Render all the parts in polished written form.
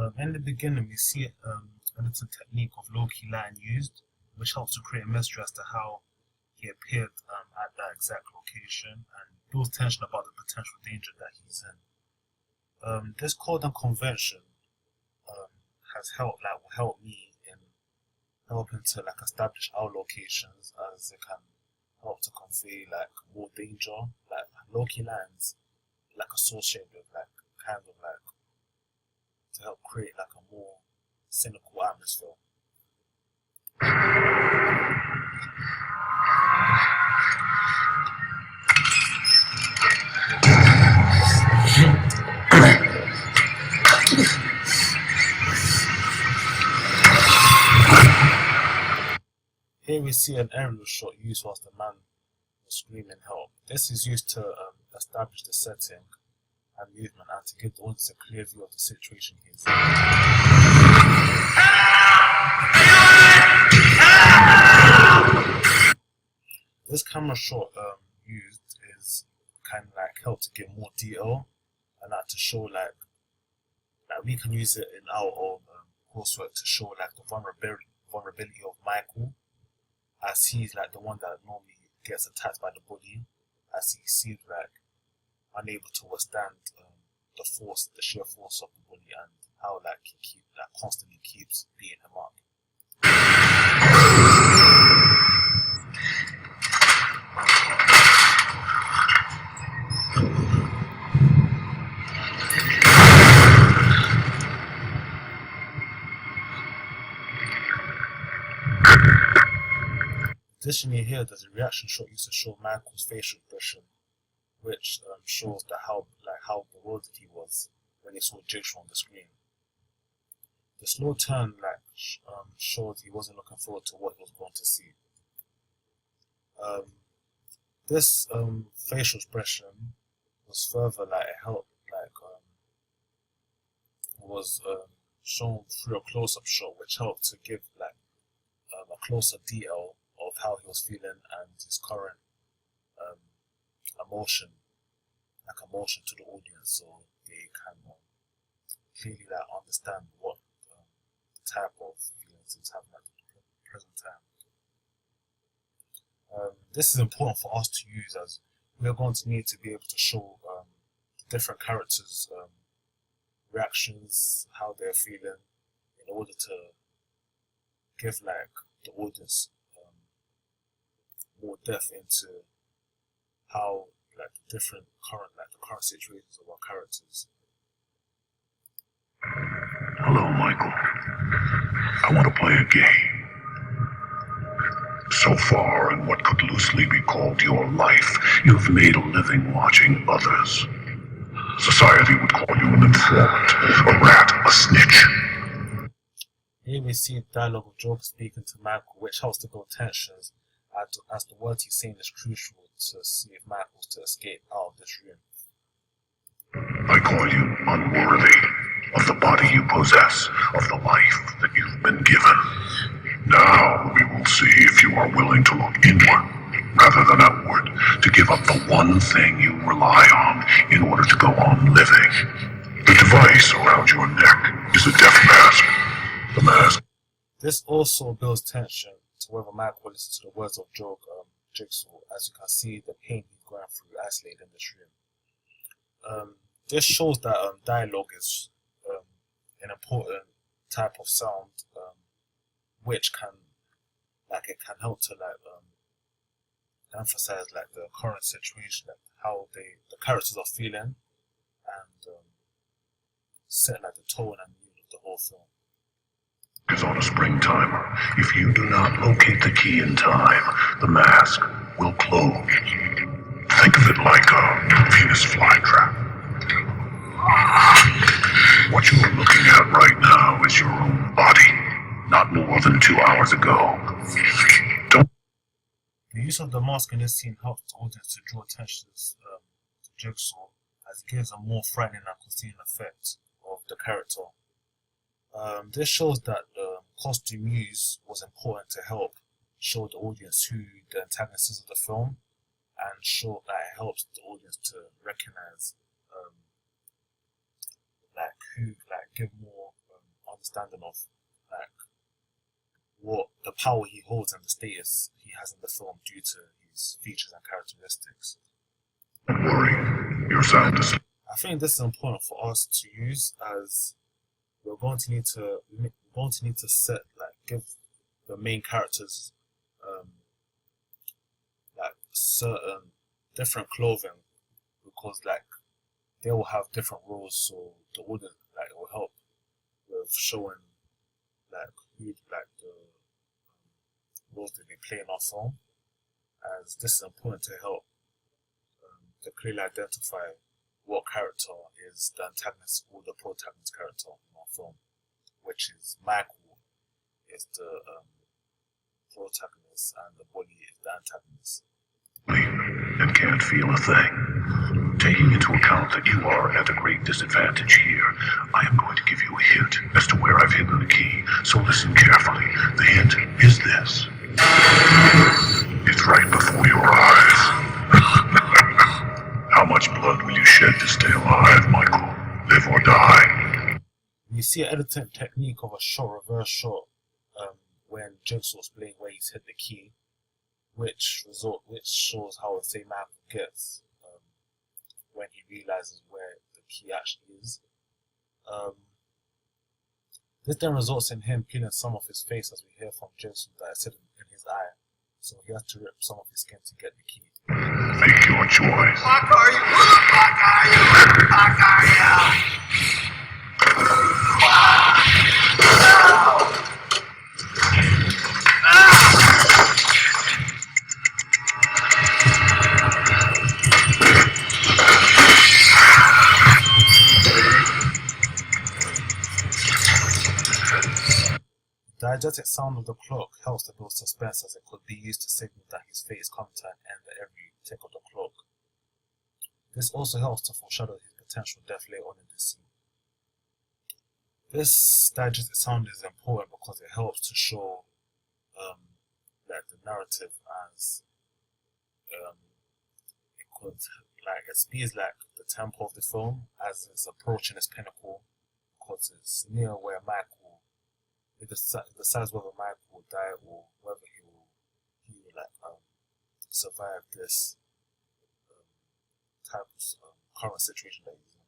In the beginning, we see a little technique of low-key lighting used, which helps to create a mystery as to how he appeared at that exact location and builds tension about the potential danger that he's in. This code and convention um, will help me in helping to establish our locations, as it can help to convey more danger, low-key lines associated with to help create a more cynical atmosphere. Here we see an aerial shot used whilst the man was screaming help. This is used to establish the setting and movement and to give the audience a clear view of the situation he is in. This camera shot used is kind of help to give more detail and to show we can use it in our own coursework to show the vulnerability of Michael, as he's the one that normally gets attacked by the bully, as he seems unable to withstand the sheer force of the bully, and how he constantly keeps beating him up. Additionally, here there's a reaction shot used to show Michael's facial expression, which shows how bewildered he was when he saw Jigsaw on the screen. The slow turn showed he wasn't looking forward to what he was going to see. This facial expression was further was shown through a close-up shot, which helped to give a closer detail of how he was feeling and his current emotion to the audience, so they can clearly understand what type of feelings he was having at the present time. This is important for us to use, as we are going to need to be able to show different characters' reactions, how they're feeling, in order to give the audience more depth into how the different the current situations of our characters. Hello, Michael. I want to play a game. So far, in what could loosely be called your life, you've made a living watching others. Society would call you an informant, a rat, a snitch. Here we see dialogue of Joker speaking to Michael, which helps to build tensions, as the words he's saying is crucial to see if Michael's to escape out of this room. I call you unworthy of the body you possess, of the life that you've been given. Now we will see if you are willing to look inward rather than outward, to give up the one thing you rely on in order to go on living. The device around your neck is a death mask. The mask. This also builds tension to whether Michael listens to the words of Jigsaw, as you can see the pain he's going through isolated in this room. This shows that dialogue is an important type of sound, which can help to emphasize the current situation, how the characters are feeling, and set the tone and mood of the whole film. Is on a spring timer. If you do not locate the key in time, the mask will close. Think of it like a Venus flytrap. What you are looking at right now is your own body, not more than 2 hours ago. The use of the mask in this scene helps the audience to draw attention to Jigsaw, as it gives a more threatening and concealing effect of the character. This shows that the costume use was important to help show the audience who the antagonist is of the film, and show that it helps the audience to recognize give more understanding of like what the power he holds and the status he has in the film due to his features and characteristics. Don't worry, your sound is... I think this is important for us to use, as we're going to need to set, like, give the main characters like certain different clothing, because like they will have different roles, so the audience, like, it will help with showing like who, like, the roles that they play in our film, as this is important to help to clearly identify what character is the antagonist or the protagonist character in our film, which is Michael is the protagonist and the bully is the antagonist. And can't feel a thing. Taking into account that you are at a great disadvantage here, I am going to give you a hint as to where I've hidden the key, so listen carefully. The hint is this. It's right before your eyes. How much blood will you shed to stay alive, Michael? Live or die? You see an editing technique of a shot, reverse shot, when Jigsaw's playing where he's hit the key, which shows how the same Michael gets when he realizes where the key actually is. This then results in him peeling some of his face, as we hear from Jigsaw that is hidden in his eye, so he has to rip some of his skin to get the key. Make your choice. Fuck are you? Who the fuck are you? Who the fuck are you? The diegetic sound of the clock helps to build suspense, as it could be used to signal that his fate is coming to an end at every tick of the clock. This also helps to foreshadow his potential death later on in the scene. This diegetic sound is important because it helps to show like the narrative as it speeds like the tempo of the film as it's approaching its pinnacle, because it's near where Michael, it decides whether Michael will die or whether he will survive this type of current situation that he's in.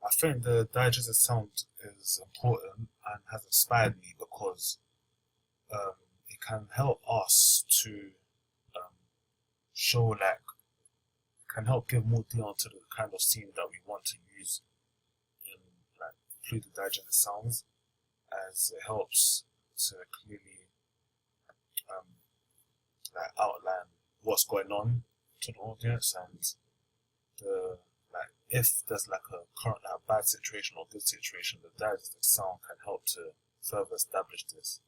I think the diegetic sound is important and has inspired me because it can help us to show, like, can help give more detail to the kind of scene that we want to use in, like, include the diegetic sounds, as it helps to clearly like outline what's going on to the audience, and the, like, if there's like a current bad situation or good situation, the diegetic sound can help to further establish this.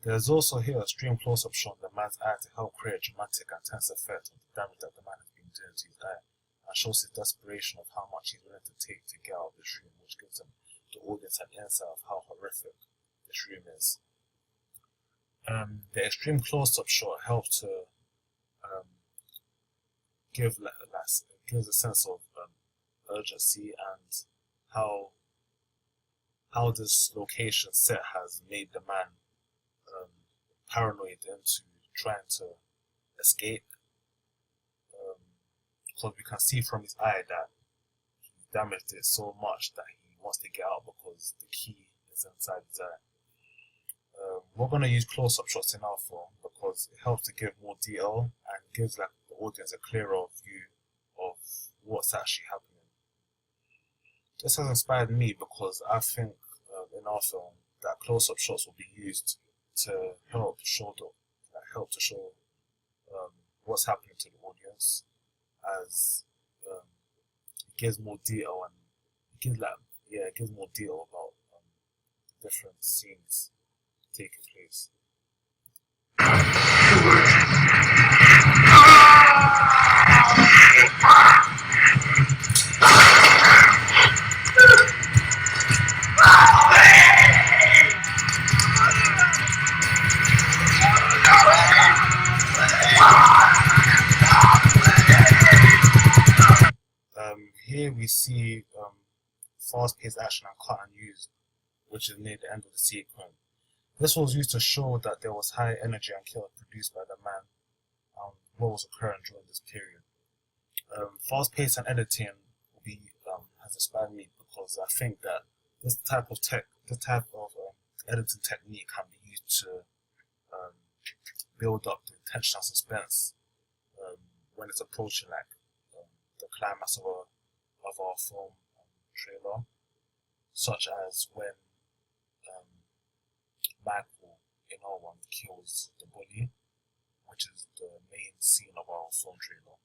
There's also here a stream close-up shot of the man's eye to help create a dramatic and tense effect of the damage that the man has been doing to his eye, and shows his desperation of how much he's willing to take to get out of this room, which gives him the audience an insight of how horrific this room is. The extreme close-up shot helps to gives a sense of urgency, and how this location set has made the man paranoid into trying to escape, because we can see from his eye that he damaged it so much that he wants to get out because the key is inside his eye. We're going to use close-up shots in our film because it helps to give more detail and gives, like, the audience a clearer view of what's actually happening. This has inspired me because I think in our film that close-up shots will be used to help show what's happening to the audience, as it gives more detail, and it gives more detail about different scenes taking place. here we see fast-paced action and cut and used, which is near the end of the sequence. This was used to show that there was high energy and chaos produced by the man, what was occurring during this period. Fast-paced and editing will be has inspired me because I think that this type of editing technique can be used to build up the tension and suspense when it's approaching like the climax of our film trailer, such as when Michael in R1 kills the bully, which is the main scene of our film trailer.